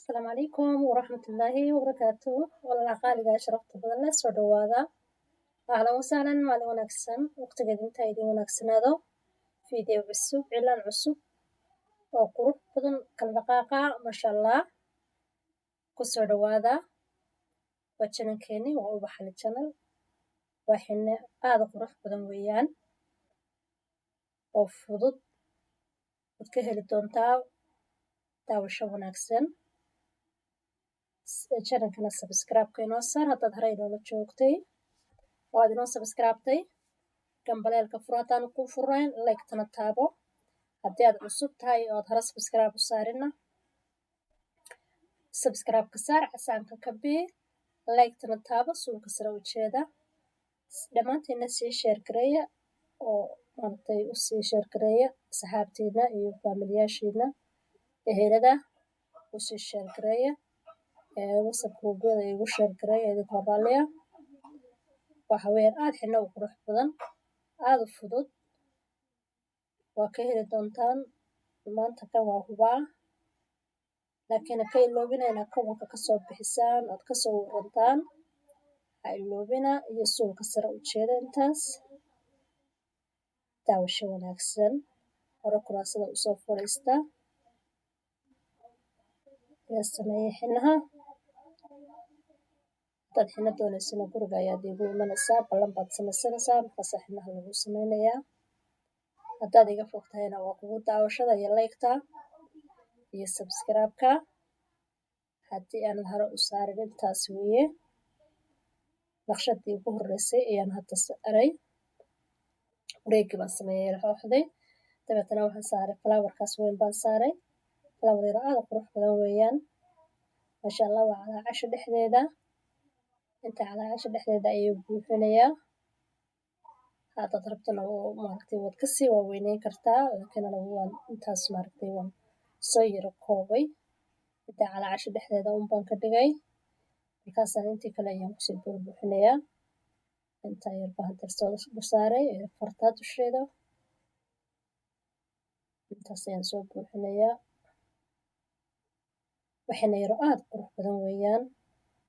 السلام عليكم ورحمة الله وبركاته والله قالي شرفت بدنا سو هذا أهلا وسهلا مالي ونكسن وقت قد انتهيدي ونكسن هذا فيديو بالسوق إعلان عصب وقروح بدن كالبقاقة ما شاء الله كسو هذا وجنن كيني وأوبح الجنل وحين هذا قروح بدن ويان وفضد وتكهل الدونتاو داوشة ونكسن channelkana subscribe-ka inoo saar haddaad horey noola joogtay oo aad inoo subscribe-tay gambaleelka furaataan ku furayn like-tana taabo haddii aad cusub tahay oo aad hore subscribe u saarina subscribe-ka saar casaanka ka bii like-tana taabo suulka sare u jeeda dhammaantiina sii share gareeya oo maaragtay u sii share gareeya saxaabtiina iyo faamilyaashiina ehelada u sii share gareeya وصل كوبيدا igu share gareeya idinka raaliya waxa weeyaan aad xina u qurux badan aad u fudud waa ka heli doontaan maanta kan waa hubaa laakiin ka iloobina inaad kawanka kasoo bixisaan aad kasoo warantaan ha iloobina iyo suulka sare u jeeda intaas daawasho wanaagsan hore kuraasada usoo fadhiista yaa sameeyey xinaha dad xina doonaysana guriga ayaad igu imanaysaa ballan baad samaysanaysaa markaasaa xinaha lagu sameynayaa haddaad iga fog tahayna waa kugu daawashada iyo like-ta iyo subscribe-ka haddii aanad hore u saarin intaas weeye naqshadii ugu horreysay ayaan hadda saaray wareegii baan sameeyey laxooxday dabeetana waxaan saaray flowerkaas weyn baan saaray flower yar aad u qurux badan weeyaan maasha allah waa calaacasha dhexdeeda inta calaacasha dhexdeeda ayuu buuxinayaa haddaad rabtana maaragtay waad kasii waaweyneyn kartaa laakiin anigu waan intaas maaragtay waan soo yaro koobay inta calaacasha dhexdeeda un baan ka dhigay markaasaan intii kale ayaan kusii buuxinayaa inta yar baan hadda soo saaray fartaa dusheeda intaas ayaan soo buuxinayaa waxayna yaro aad qurux badan weeyaan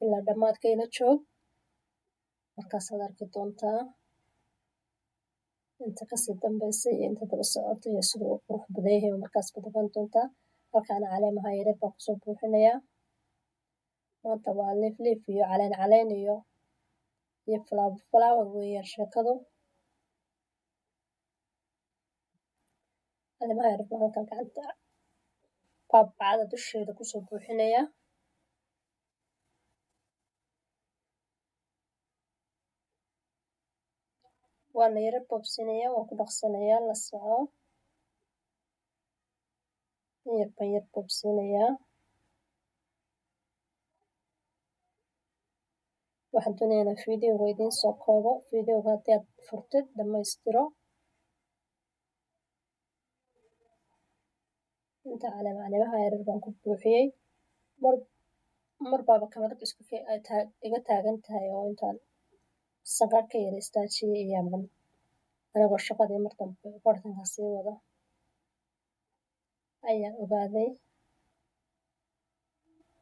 ilaa dhammaadka ila joog markaasaad arki doontaa inta kasii dambeysa iyo inta daba socota iyo siduu u qurux badan yahay markaas baad ogaan doontaa halkaana caleemaha yaryar baan kusoo buuxinayaa maanta waa liif iyo caleen iyo flower weeyaan sheekadu caleemaha yaryar baan halkan gacanta baabacada dusheeda kusoo buuxinayaa waana yaro boobsinayaa waan ku dhaqsanayaa la soco yar baan yar boobsinayaa waxaan doonayaa inaan videoga idiin soo koobo videoga haddii aad furtid dhammaystiro inta caleemaha yaryar baan ku buuxiyey mar baaba kamarada iga taagan tahay oo intaan saqar ka yara istaajiyey ayaan anigoo shaqadii mar dambe bartanka sii wada ayaan ogaaday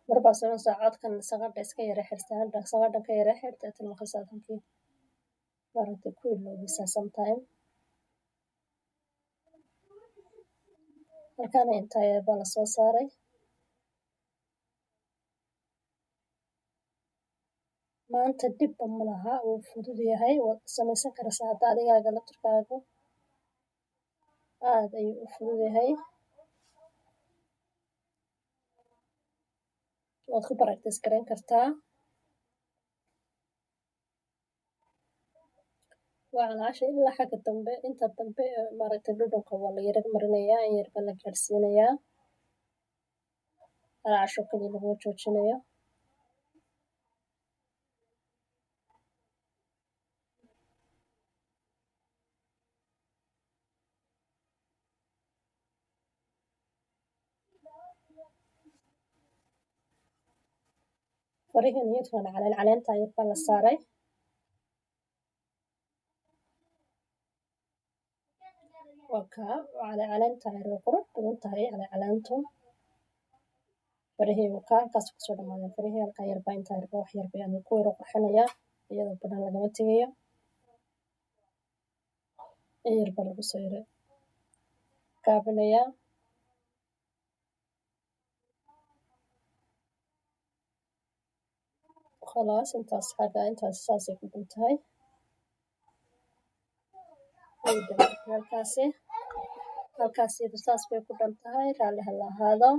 marbaa soconaysaa codkan saqadha iska yara xirtaan saqadhan ka yara xirta tan markaasaad halkii maaragtay ku iloobaysaa sometime halkaana intaa yar baa lasoo saaray maanta dhibba ma laha wuu fudud yahay waad samaysan karaysaa hadda adigaaga laftirkaagu aad ayuu u fudud yahay waad ku practice gareyn kartaa waa calaasha ilaa xagga dambe inta dambe maaragtay dhudhunka waa la yara marinayaa in yar baa la gaarsiinayaa calaasho kaliya laguma joojinayo farihan iyaduna caleenta yar baa la saaray waa kaa caleenta yar way qurux badan tahay caleentu farihii wakaa halkaas kusoo dhamaadeen farihii halkaa yarbaa intaa yarbaa wax yarbaa aan ku yaro qurxinayaa iyadoo badan lagama tegayo in yarbaa lagu soo yaro gaabinayaa khalaas intaas xagga intaas saasay ku dhan tahay halkaasi iyadu saas bay ku dhan tahay raalli ha la ahaado